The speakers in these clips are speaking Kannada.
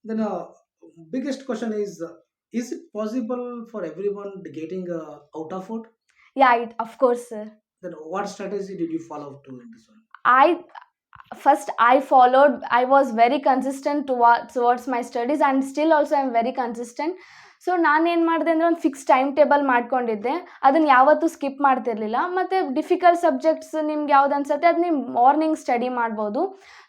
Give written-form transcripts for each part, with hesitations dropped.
Then biggest question is it possible for everyone getting out of it? Yeah, of course, sir. Then what strategy did you follow to in this one? I first I followed, I was very consistent towards my studies, and still also I'm very consistent. So ನಾನೇನು ಮಾಡಿದೆ ಅಂದರೆ ಒಂದು ಫಿಕ್ಸ್ ಟೈಮ್ ಟೇಬಲ್ ಮಾಡ್ಕೊಂಡಿದ್ದೆ, ಅದನ್ನು ಯಾವತ್ತೂ ಸ್ಕಿಪ್ ಮಾಡ್ತಿರ್ಲಿಲ್ಲ. ಮತ್ತು ಡಿಫಿಕಲ್ಟ್ ಸಬ್ಜೆಕ್ಟ್ಸ್ ನಿಮ್ಗೆ ಯಾವ್ದು ಅನ್ಸುತ್ತೆ ಅದು ನೀವು ಮಾರ್ನಿಂಗ್ ಸ್ಟಡಿ ಮಾಡ್ಬೋದು.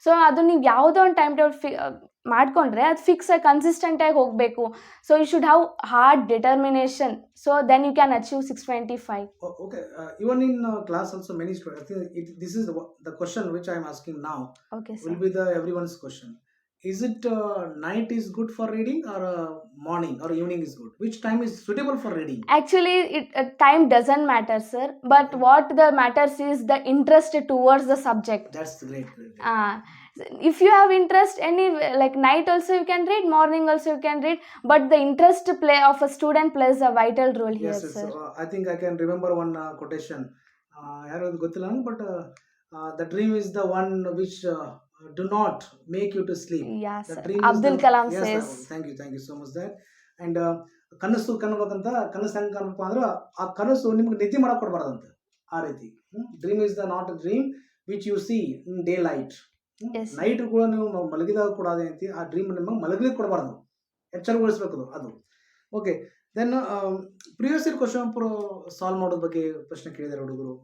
ಸೊ ಅದು ನೀವು ಯಾವುದೋ ಒಂದು ಟೈಮ್ ಟೇಬಲ್ ಮಾಡಿಕೊಂಡ್ರೆ ಅದು ಫಿಕ್ಸಾಗಿ ಕನ್ಸಿಸ್ಟೆಂಟಾಗಿ ಹೋಗಬೇಕು. So you should have hard determination, so then you can achieve 625. Okay, even in class also many students. I think this is the question which I am asking now. Okay, Will sir. be the everyone's question. Is it night is good for reading or morning or evening is good? Which time is suitable for reading? Actually, time doesn't matter, sir. But Okay. what the matters is the interest towards the subject. That's great, great, great. If you have interest, any like night also you can read, morning also you can read. But the interest play of a student plays a vital role here, Yes, yes. sir. I think I can remember one quotation. ಯಾರು ಅದು ಗೊತ್ತಿಲ್ಲ ನಂಗೆ, but the dream is the one which do not make you to sleep. Yeah, The sir. dream is the Abdul Kalam yes, says. thank you so much that. And ಕನಸು ಕಾಣಬೇಕಂತ, ಕನಸು ಹೆಂಗೆ ಕಾಣಬೇಕು ಅಂದ್ರೆ ಆ ಕನಸು ನಿಮ್ಗೆ ನಿದ್ದೆ ಮಾಡಕ್ ಕೊಡ್ಬಾರ್ದಂತ, ಆ ರೀತಿ. Dream is the not a dream which U C in day light. Yes, sir. Night ಕೂಡ ನೀವು ಮಲಗಿದಾಗ ಕೂಡ ಅದೇಂತಿ ಆ ಡ್ರೀಮ್ ನಿಮಗೆ ಮಲಗಲಿಕ್ಕೆ ಕೊಡಬಾರ್ದು, ಎಚ್ಚರಗೊಳಿಸ್ಬೇಕು ಅದು. Okay, then previous year question paper solve ಮಾಡೋದ್ರ ಬಗ್ಗೆ ಪ್ರಶ್ನೆ ಕೇಳಿದಾರೆ ಹುಡುಗರು.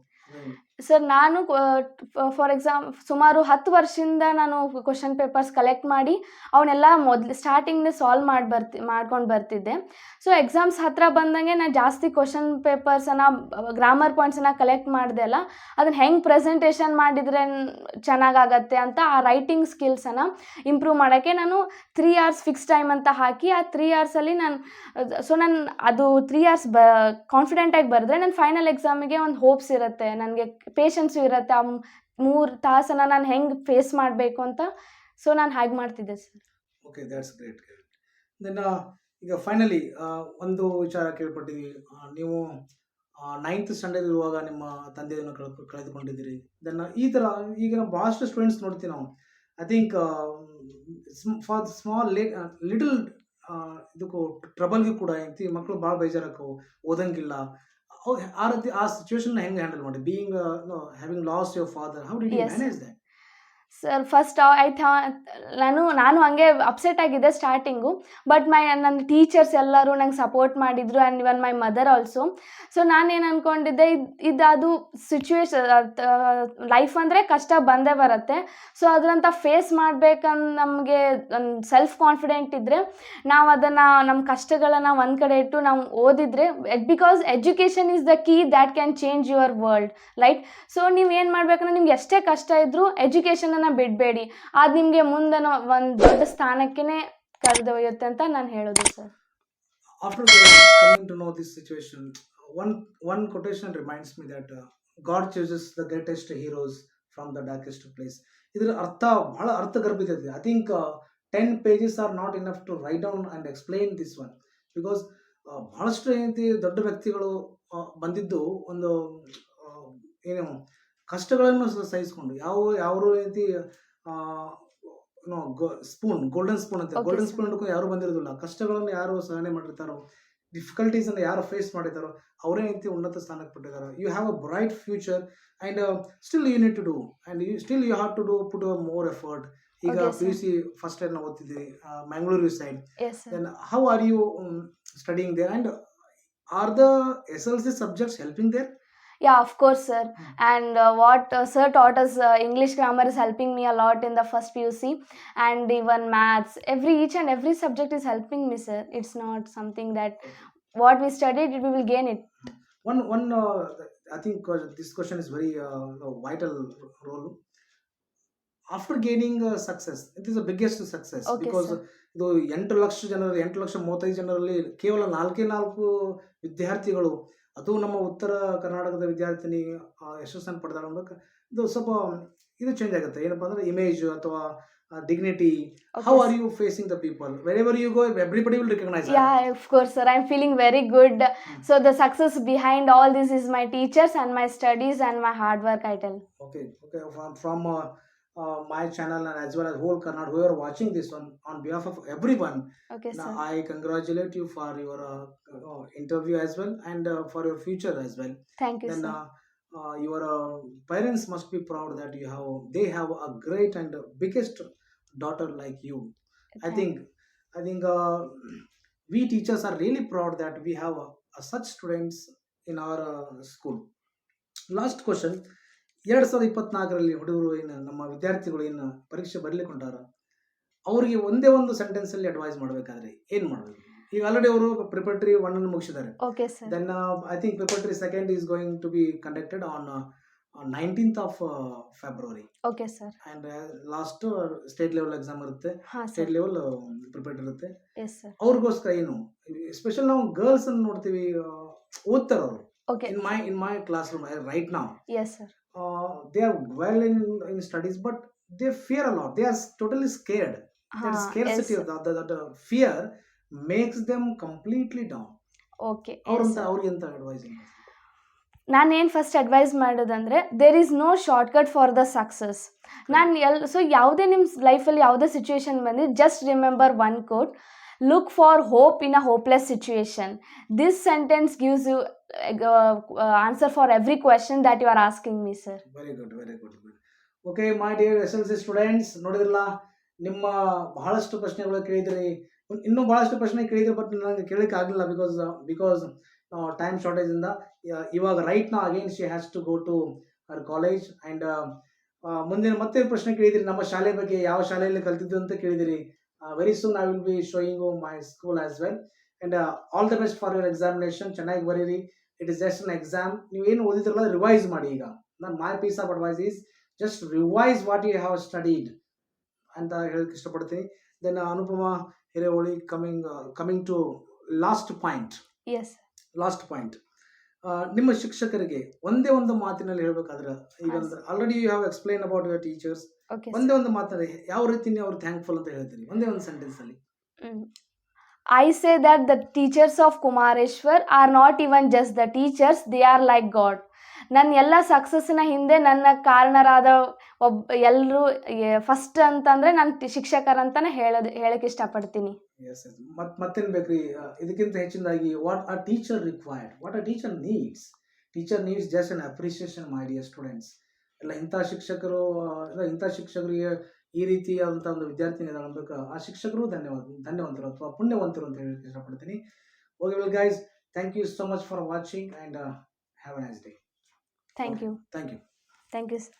ಸರ್ ನಾನು ಫಾರ್ ಸುಮಾರು 10 ವರ್ಷದಿಂದ ನಾನು ಕ್ವಶನ್ ಪೇಪರ್ಸ್ ಕಲೆಕ್ಟ್ ಮಾಡಿ ಅವನ್ನೆಲ್ಲ ಸ್ಟಾರ್ಟಿಂಗ್ನೇ ಸಾಲ್ವ್ ಮಾಡ್ಕೊಂಡು ಬರ್ತಿದ್ದೆ. ಸೊ ಎಕ್ಸಾಮ್ಸ್ ಹತ್ತಿರ ಬಂದಂಗೆ ನಾನು ಜಾಸ್ತಿ ಕ್ವಶನ್ ಪೇಪರ್ಸನ್ನು, ಗ್ರಾಮರ್ ಪಾಯಿಂಟ್ಸನ್ನು ಕಲೆಕ್ಟ್ ಮಾಡಿದೆ ಅಲ್ಲ, ಅದನ್ನು ಹೆಂಗೆ ಪ್ರೆಸೆಂಟೇಷನ್ ಮಾಡಿದರೆ ಚೆನ್ನಾಗಾಗತ್ತೆ ಅಂತ ಆ ರೈಟಿಂಗ್ ಸ್ಕಿಲ್ಸನ್ನು ಇಂಪ್ರೂವ್ ಮಾಡೋಕ್ಕೆ ನಾನು 3 hours ಫಿಕ್ಸ್ ಟೈಮ್ ಅಂತ ಹಾಕಿ ಆ 3 hoursಲ್ಲಿ ನಾನು ಅದು 3 hours ಕಾನ್ಫಿಡೆಂಟಾಗಿ ಬರೆದ್ರೆ ನನ್ನ ಫೈನಲ್ ಎಕ್ಸಾಮಿಗೆ ಒಂದು ಹೋಪ್ಸ್ ಇರುತ್ತೆ, ನನಗೆ ಪೇಷನ್ಸು ಇರುತ್ತೆ. ಆ 3 ತಾಸನ್ನು ನಾನು ಹೆಂಗೆ ಫೇಸ್ ಮಾಡಬೇಕು ಅಂತ. ಸೊ ನಾನು ಹಾಗೆ ಮಾಡ್ತಿದ್ದೆ sir. Okay, that's great. Then ಈಗ ಫೈನಲಿ ಒಂದು ವಿಚಾರ ಕೇಳ್ಪಟ್ಟಿದ್ವಿ. ನೀವು 9th ಸ್ಟ್ಯಾಂಡರ್ಡ್ ಇರುವಾಗ ನಿಮ್ಮ ತಂದೆಯನ್ನು ಕಳೆದುಕೊಂಡಿದ್ದೀರಿ. ದೆನ್ ಈ ಥರ ಈಗ ಭಾಳಷ್ಟು ಸ್ಟೂಡೆಂಟ್ಸ್ ನೋಡ್ತೀವಿ ನಾವು. I think for small little ಇದಕ್ಕೂ ಟ್ರಬಲ್ಗೆ ಕೂಡ ಐತಿ ಮಕ್ಕಳು ಭಾಳ ಬೇಜಾರಾಕವು, ಓದಂಗಿಲ್ಲ. ಆ ರೀತಿ ಆ ಸಿಚುವೇಶನ್ ಹೆಂಗೆ ಹ್ಯಾಂಡಲ್ ಮಾಡಿ, being having lost your father, how did you Yes, manage sir. That? Sir first ನಾನು ಹಂಗೆ ಅಪ್ಸೆಟ್ ಆಗಿದ್ದೆ ಸ್ಟಾರ್ಟಿಂಗು. ಬಟ್ ನನ್ನ ಟೀಚರ್ಸ್ ಎಲ್ಲರೂ ನಂಗೆ ಸಪೋರ್ಟ್ ಮಾಡಿದರು, and even my mother also. So ನಾನೇನು ಅಂದ್ಕೊಂಡಿದ್ದೆ, ಅದು ಸಿಚುವೇಶನ್, ಲೈಫ್ ಅಂದರೆ ಕಷ್ಟ ಬಂದೇ ಬರುತ್ತೆ. ಸೊ ಅದರಂತ ಫೇಸ್ ಮಾಡ್ಬೇಕಂದು ನಮಗೆ ಸೆಲ್ಫ್ ಕಾನ್ಫಿಡೆಂಟ್ ಇದ್ದರೆ, ನಾವು ಅದನ್ನು ನಮ್ಮ ಕಷ್ಟಗಳನ್ನು ಒಂದು ಕಡೆ ಇಟ್ಟು ನಾವು ಓದಿದರೆ, because education is the key that can change your world, right? So ನೀವು ಏನು ಮಾಡಬೇಕಂದ್ರೆ, ನಿಮ್ಗೆ ಎಷ್ಟೇ ಕಷ್ಟ ಇದ್ದರೂ ಎಜುಕೇಷನನ್ನು ಬಿಡಬೇಡಿ, ಅದು ನಿಮಗೆ ಮುಂದೆ ಒಂದು ದೊಡ್ಡ ಸ್ಥಾನಕ್ಕೇ ಕರೆದೊಯ್ಯುತ್ತೆ ಅಂತ ನಾನು ಹೇಳೋದು sir. After coming to know this situation, one quotation reminds me that God chooses the greatest heroes from the darkest place. ಇದರ ಅರ್ಥ ಬಹಳ ಅರ್ಥಗರ್ಭಿತ. I think 10 pages are not enough to write down and explain this one, because ಬಹಳಷ್ಟು ಏನಂತಿ ದೊಡ್ಡ ವ್ಯಕ್ತಿಗಳು ಬಂದಿದ್ದು ಒಂದು ಆ, ಏನು ಕಷ್ಟಗಳನ್ನು ಸಹಿಸ್ಕೊಂಡು ಯಾವ ರೀತಿ ಗೋಲ್ಡನ್ ಸ್ಪೂನ್ ಅಂತ, Okay, ಗೋಲ್ಡನ್ sir. ಸ್ಪೂನ್ ಹಿಡ್ಕೊಂಡು ಯಾರು ಬಂದಿರೋದಿಲ್ಲ. ಕಷ್ಟಗಳನ್ನು ಯಾರು ಸಹನೆ ಮಾಡಿರ್ತಾರೋ, ಡಿಫಿಕಲ್ಟೀಸ್ ಅನ್ನು ಯಾರು ಫೇಸ್ ಮಾಡಿದಾರೋ ಅವರೇ ರೀತಿ ಉನ್ನತ ಸ್ಥಾನಕ್ಕೆ ಪಟ್ಟಿದ್ದಾರೆ. You have a bright future and still you need to do, and still you have to do put more effort. ಈಗ Okay, P U sir. C first year ನಾವು ಓದ್ತಿದ್ದೀವಿ Mangalore side. Yes, sir. Then how are you studying there, and are the S L C subjects helping there? Yeah, of course, sir. Hmm. And what sir taught us, English grammar is helping me a lot in the first PUC, and even maths. Each and every subject is helping me, sir. It's not something that what we studied, we will gain it. One I think this question is very vital role. After gaining success, it is the biggest success, Okay, because sir. ಇದು 8,35,000 ಜನರಲ್ಲಿ ಕೇವಲ 4 ವಿದ್ಯಾರ್ಥಿಗಳು, ಅದು ನಮ್ಮ ಉತ್ತರ ಕರ್ನಾಟಕದ ವಿದ್ಯಾರ್ಥಿನಿ ಯಶಸ್ಸನ್ನು ಪಡೆದಾಳ ಅನ್ನೋದಕ್ಕೆ ಇದು ಸ್ವಲ್ಪ ಇದು ಚೇಂಜ್ ಆಗುತ್ತೆ. ಏನಪ್ಪಾ ಅಂದ್ರೆ ಇಮೇಜ್ ಅಥವಾ dignity. How Okay, are sir. You facing the people wherever you go, everybody will recognise. Yeah, of course, sir. I'm feeling very good. So the success behind all this is my teachers and my studies and my hard work, I tell. Okay, from my channel and as well as whole Karnataka who are watching this on behalf of everyone. Okay, Now, sir. I congratulate you for your interview as well and for your future as well. Thank you, Then sir. your parents must be proud that they have a great and biggest daughter like you. I Thank- think I think we teachers are really proud that we have such students in our school. Last question, 2024ರಲ್ಲಿ ಹುಡುಗರು ಏನು ನಮ್ಮ ವಿದ್ಯಾರ್ಥಿಗಳು ಏನು ಪರೀಕ್ಷೆ ಬರಲಿಕ್ಕೆ ಹೊಂಟಾರ, ಅವರಿಗೆ ಒಂದೇ ಒಂದು ಸೆಂಟೆನ್ಸ್ ಅಲ್ಲಿ ಅಡ್ವೈಸ್ ಮಾಡಬೇಕಾದ್ರೆ ಏನ್ ಮಾಡಬೇಕು? ಈಗ ಆಲ್ರೆಡಿ ಅವರು ಪ್ರಿಪರೇಟರಿ 1 ಅನ್ನು ಮುಗಿಸಿದ್ದಾರೆ. Okay, sir. Then I think preparatory 2 is going to be conducted on 19th of February. Okay, sir. And last state level exam ಇರುತ್ತೆ, ಹಾ, sir. ಸ್ಟೇಟ್ ಲೆವೆಲ್ ಪ್ರಿಪರೇಟರಿ ಇರುತ್ತೆ. Yes, sir. ಅವ್ರಿಗೋಸ್ಕರ ಏನು ಸ್ಪೆಷಲ್, ನಾವು ಗರ್ಲ್ಸ್ ಅನ್ನು ನೋಡ್ತೀವಿ, ಓದ್ತಾರೆ ಅವರು. Okay. In my classroom right now, Yes, sir. they are well in studies, but they fear a lot. They are totally scared. That Yes, scarcity sir. of the fear makes them completely down. Okay. Yes, ಅವ್ರಂತ sir. ಅವ್ರಿಗೆ ಎಂತ ಅಡ್ವೈಸ್? ನಾನೇನು ಫಸ್ಟ್ ಅಡ್ವೈಸ್ ಮಾಡೋದಂದರೆ there is no shortcut for the success. So ಯಾವುದೇ ನಿಮ್ಮ ಲೈಫಲ್ಲಿ ಯಾವುದೇ ಸಿಚುವೇಶನ್ ಬಂದು just remember one quote: look for hope in a hopeless situation. This sentence gives you answer for every question that you are asking me, sir. Very good. Okay my dear SLC students, ನೋಡಿದ್ರಲ್ಲ, ನಿಮ್ಮ ಬಹಳಷ್ಟು ಪ್ರಶ್ನೆಗಳು ಕೇಳಿದ್ರಿ, ಇನ್ನೂ ಬಹಳಷ್ಟು ಪ್ರಶ್ನೆ ಕೇಳಿದ್ರಿ, ಬಟ್ ನನಗೆ ಕೇಳಲಿಕ್ಕೆ ಆಗಲಿಲ್ಲ ಬಿಕಾಸ್ ಟೈಮ್ ಶಾರ್ಟೇಜ್ ಇಂದ. ಇವಾಗ ರೈಟ್ ನಾ again she has to go to her college. And ಮುಂದಿನ ಮತ್ತೆ ಪ್ರಶ್ನೆ ಕೇಳಿದಿರಿ, ನಮ್ಮ ಶಾಲೆ ಬಗ್ಗೆ, ಯಾವ ಶಾಲೆಯಲ್ಲಿ ಕಲ್ತಿದ್ದು ಅಂತ ಕೇಳಿದಿರಿ. Very soon I will be showing my school as well. And all the best for your examination. ಚೆನ್ನಾಗಿ ಬರೀರಿ. It is just an exam. ನೀವೇನು ಓದಿದ್ರಲ್ಲ ರಿವೈಸ್ ಮಾಡಿ. ಈಗ my piece of advice is just revise what you have studied ಅಂತ ಹೇಳಕ್ಕೆ ಇಷ್ಟಪಡ್ತೀನಿ. Then Anupama Hireholi coming to last point. Yes. ನಿಮ್ಮ ಶಿಕ್ಷಕರಿಗೆ ಒಂದೇ ಒಂದು ಮಾತಿನಲ್ಲಿ ಹೇಳ್ಬೇಕಾದ್ರೆ, ಈಗ already you have explain about your teachers, okay. ಒಂದೇ ಒಂದು ಮಾತಿನಲ್ಲಿ ಯಾವ ರೀತಿ ನೀವು ಅವ್ರು ಥ್ಯಾಂಕ್ಫುಲ್ ಅಂತ ಹೇಳ್ತೀರಿ, ಒಂದೇ ಒಂದು ಸೆಂಟೆನ್ಸ್ ಅಲ್ಲಿ? I say that the teachers of Kumareshwar are not even just the teachers, they are like God. ನನ್ನ ಎಲ್ಲ ಸಕ್ಸಸ್ಸಿನ ಹಿಂದೆ ನನ್ನ ಕಾರಣರಾದ ಎಲ್ಲರೂ ಫಸ್ಟ್ ಅಂತಂದರೆ ನನ್ನ ಶಿಕ್ಷಕರಂತಾನೆ ಹೇಳಕ್ಕೆ ಇಷ್ಟಪಡ್ತೀನಿ. ಎಸ್. ಮತ್ತೇನು ಬೇಕ್ರಿ ಇದಕ್ಕಿಂತ ಹೆಚ್ಚಿನದಾಗಿ? What a teacher required, what a teacher needs just an appreciation my dear students. ಎಲ್ಲ ಇಂಥ ಶಿಕ್ಷಕರಿಗೆ ಈ ರೀತಿಯಾದಂಥ ಒಂದು ವಿದ್ಯಾರ್ಥಿನಿ ಆಗಬೇಕು, ಆ ಶಿಕ್ಷಕರು ಧನ್ಯವಂತರು ಅಥವಾ ಪುಣ್ಯವಂತರು ಅಂತ ಹೇಳಕ್ಕೆ ಇಷ್ಟಪಡ್ತೀನಿ. Okay well guys, thank you so much for watching and have a nice day. Thank you. Thank you. Thank you, sir.